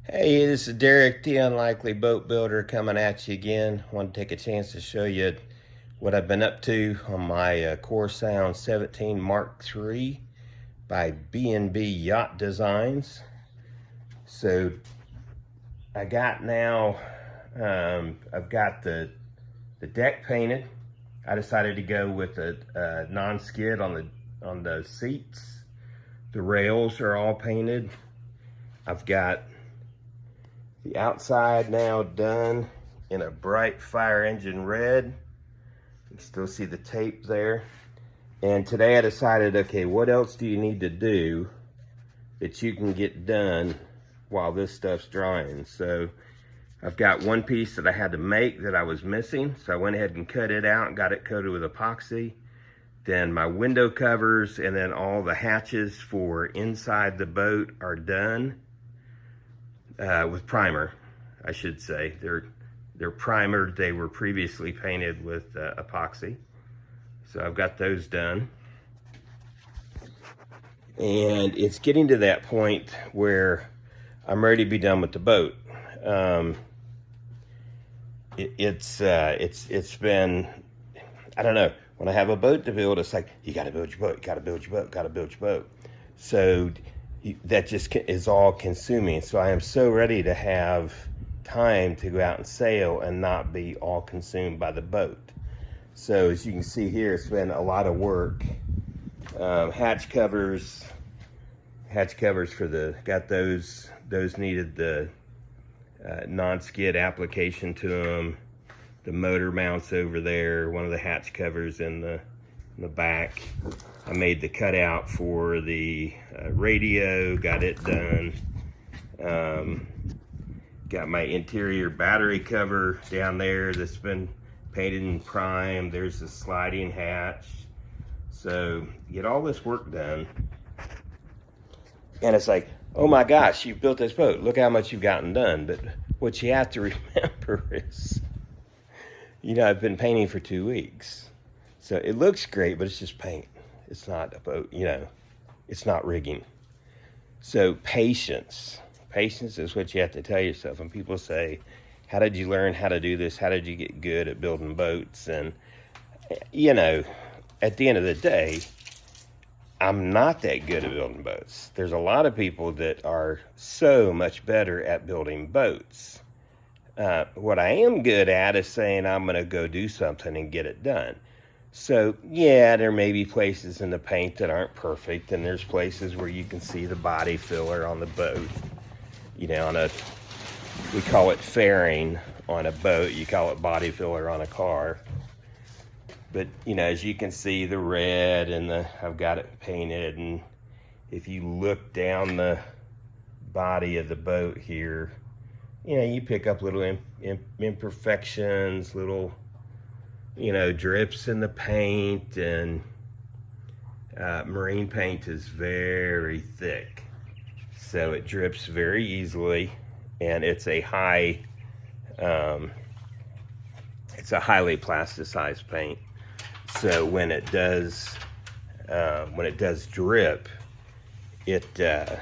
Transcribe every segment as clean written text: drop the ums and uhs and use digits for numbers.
Hey, this is Derek, the Unlikely Boat Builder, coming at you again. Want to take a chance to show you what I've been up to on my Core Sound 17 Mark III by B&B Yacht Designs. So I got now, I've got the deck painted. I decided to go with a non-skid on the seats. The rails are all painted. I've got the outside now done in a bright fire engine red. You can still see the tape there. And today I decided, okay, what else do you need to do that you can get done while this stuff's drying? So I've got one piece that I had to make that I was missing. So I went ahead and cut it out and got it coated with epoxy. Then my window covers and then all the hatches for inside the boat are done. With primer, I should say. They're primered. They were previously painted with epoxy. So I've got those done. And it's getting to that point where I'm ready to be done with the boat. It's been, I don't know, when I have a boat to build, it's like, you gotta build your boat, you gotta build your boat, gotta build your boat. So that just is all consuming. So I am so ready to have time to go out and sail and not be all consumed by the boat. So as you can see here, it's been a lot of work. Hatch covers for got those needed the non-skid application to them. The motor mounts over there, one of the hatch covers in the back. I made the cutout for the radio, got it done. Got my interior battery cover down there that's been painted and primed. There's the sliding hatch. So get all this work done. And it's like, oh my gosh, you built this boat. Look how much you've gotten done. But what you have to remember is, I've been painting for 2 weeks. So it looks great, but it's just paint. It's not a boat, it's not rigging. So patience is what you have to tell yourself. And people say, how did you learn how to do this? How did you get good at building boats? And, at the end of the day, I'm not that good at building boats. There's a lot of people that are so much better at building boats. What I am good at is saying I'm going to go do something and get it done. So, yeah, there may be places in the paint that aren't perfect, and there's places where you can see the body filler on the boat. We call it fairing on a boat. You call it body filler on a car. But, as you can see, the red and I've got it painted. And if you look down the body of the boat here, you pick up little imperfections, little drips in the paint, and marine paint is very thick, so it drips very easily, and it's a highly plasticized paint. So when it does drip, it's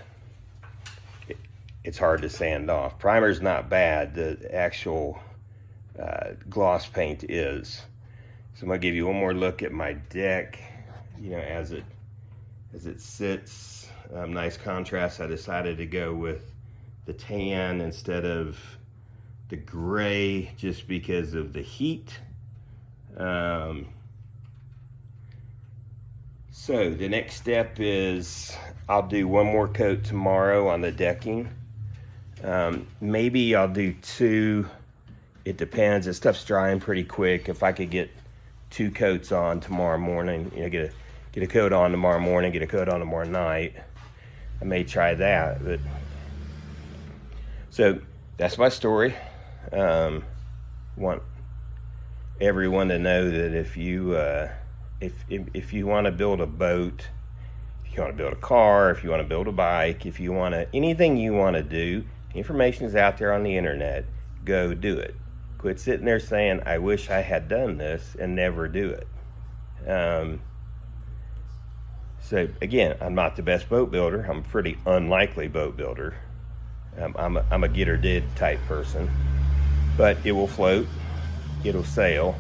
hard to sand off. Primer's not bad. The actual gloss paint is. So I'm gonna give you one more look at my deck, as it sits. Nice contrast. I decided to go with the tan instead of the gray just because of the heat. So the next step is I'll do one more coat tomorrow on the decking. Maybe I'll do 2. It depends. This stuff's drying pretty quick. If I could get 2 coats on tomorrow morning, get a coat on tomorrow morning, get a coat on tomorrow night, I may try that. But so that's my story. Want everyone to know that if you want to build a boat, if you want to build a car, if you want to build a bike, if you want to, anything you want to do, information is out there on the internet. Go do it. Quit sitting there saying, I wish I had done this, and never do it. So again, I'm not the best boat builder. I'm a pretty unlikely boat builder. I'm a get or did type person, but it will float, it'll sail,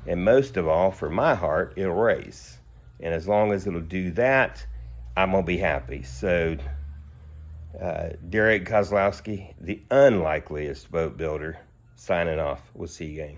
and most of all, for my heart, it'll race. And as long as it'll do that, I'm gonna be happy. So, Derek Kozlowski, the unlikeliest boat builder, signing off. We'll see you again.